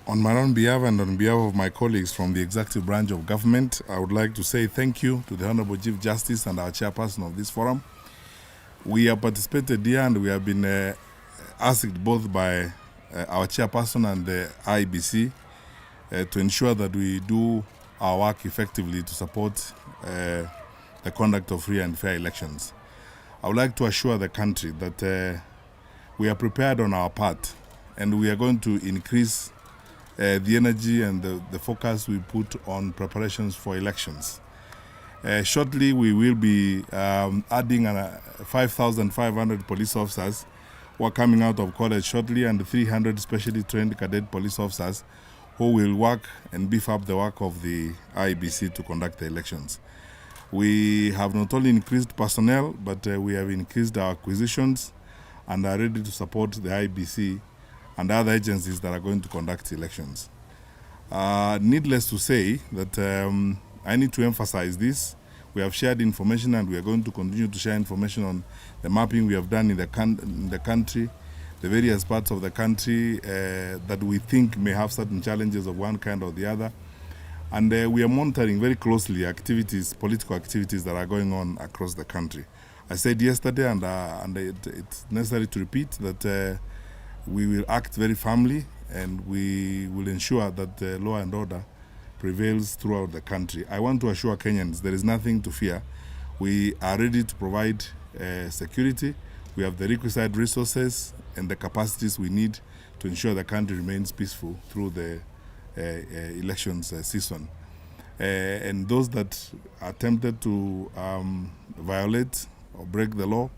On my own behalf and on behalf of my colleagues from the executive branch of government, I would like to say thank you to the Honorable Chief Justice and our chairperson of this forum. We have participated here and we have been asked both by our chairperson and the IEBC to ensure that we do our work effectively to support the conduct of free and fair elections. I would like to assure the country that we are prepared on our part and we are going to increase the energy and the focus we put on preparations for elections. Shortly, we will be adding 5,500 police officers who are coming out of college shortly and 300 specially trained cadet police officers who will work and beef up the work of the IEBC to conduct the elections. We have not only increased personnel, but we have increased our acquisitions and are ready to support the IEBC and other agencies that are going to conduct elections. Needless to say that I need to emphasize this. We have shared information and we are going to continue to share information on the mapping we have done in the country, the various parts of the country that we think may have certain challenges of one kind or the other. And we are monitoring very closely activities, political activities that are going on across the country. I said yesterday, and it's necessary to repeat, that we will act very firmly and we will ensure that law and order prevails throughout the country. I want to assure Kenyans there is nothing to fear. We are ready to provide security. We have the requisite resources and the capacities we need to ensure the country remains peaceful through the elections season. And those that are tempted to violate or break the law,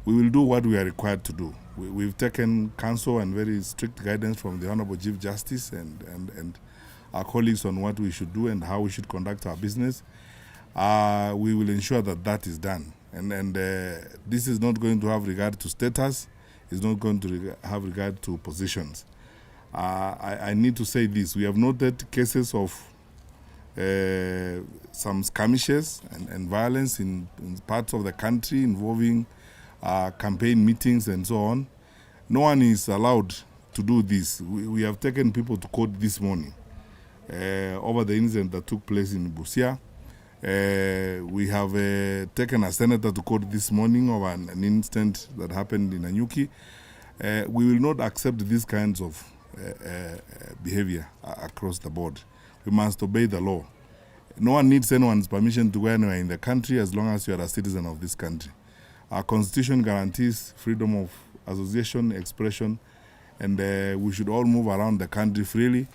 we will do what we are required to do. We've taken counsel and very strict guidance from the Honorable Chief Justice and our colleagues on what we should do and how we should conduct our business. We will ensure that that is done. And this is not going to have regard to status. It's not going to have regard to positions. I need to say this. We have noted cases of some skirmishes and violence in parts of the country involving campaign meetings and so on. No one is allowed to do this. We have taken people to court this morning over the incident that took place in Busia. We have taken a senator to court this morning over an incident that happened in Anyuki. We will not accept these kinds of behavior across the board. We must obey the law. No one needs anyone's permission to go anywhere in the country as long as you are a citizen of this country. Our constitution guarantees freedom of association, expression, and we should all move around the country freely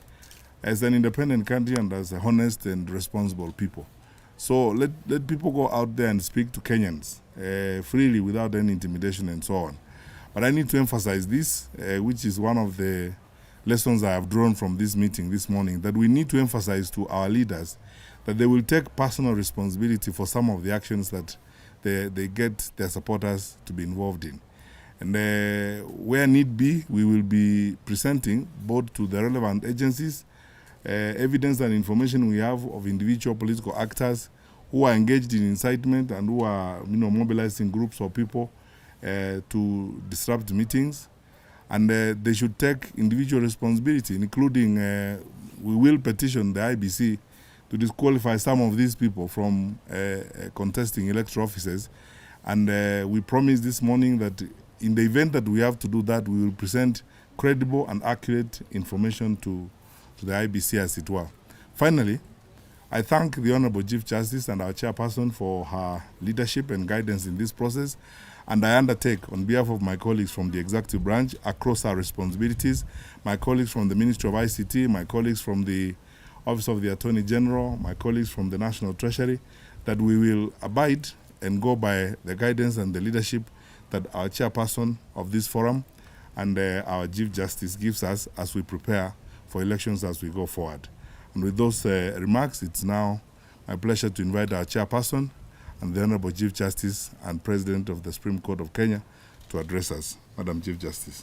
as an independent country and as a honest and responsible people. So let people go out there and speak to Kenyans freely without any intimidation and so on. But I need to emphasize this, which is one of the lessons I have drawn from this meeting this morning, that we need to emphasize to our leaders that they will take personal responsibility for some of the actions that they get their supporters to be involved in. And where need be, we will be presenting both to the relevant agencies evidence and information we have of individual political actors who are engaged in incitement and who are mobilizing groups of people to disrupt meetings. And they should take individual responsibility, including we will petition the IEBC to disqualify some of these people from contesting electoral offices. And we promise this morning that in the event that we have to do that, we will present credible and accurate information to the IEBC, as it were. Finally, I thank the Honorable Chief Justice and our chairperson for her leadership and guidance in this process. And I undertake, on behalf of my colleagues from the executive branch across our responsibilities, my colleagues from the Ministry of ICT, my colleagues from the Office of the Attorney General, my colleagues from the National Treasury, that we will abide and go by the guidance and the leadership that our chairperson of this forum and our Chief Justice gives us as we prepare for elections as we go forward. And with those remarks, it's now my pleasure to invite our chairperson and the Honorable Chief Justice and President of the Supreme Court of Kenya to address us. Madam Chief Justice.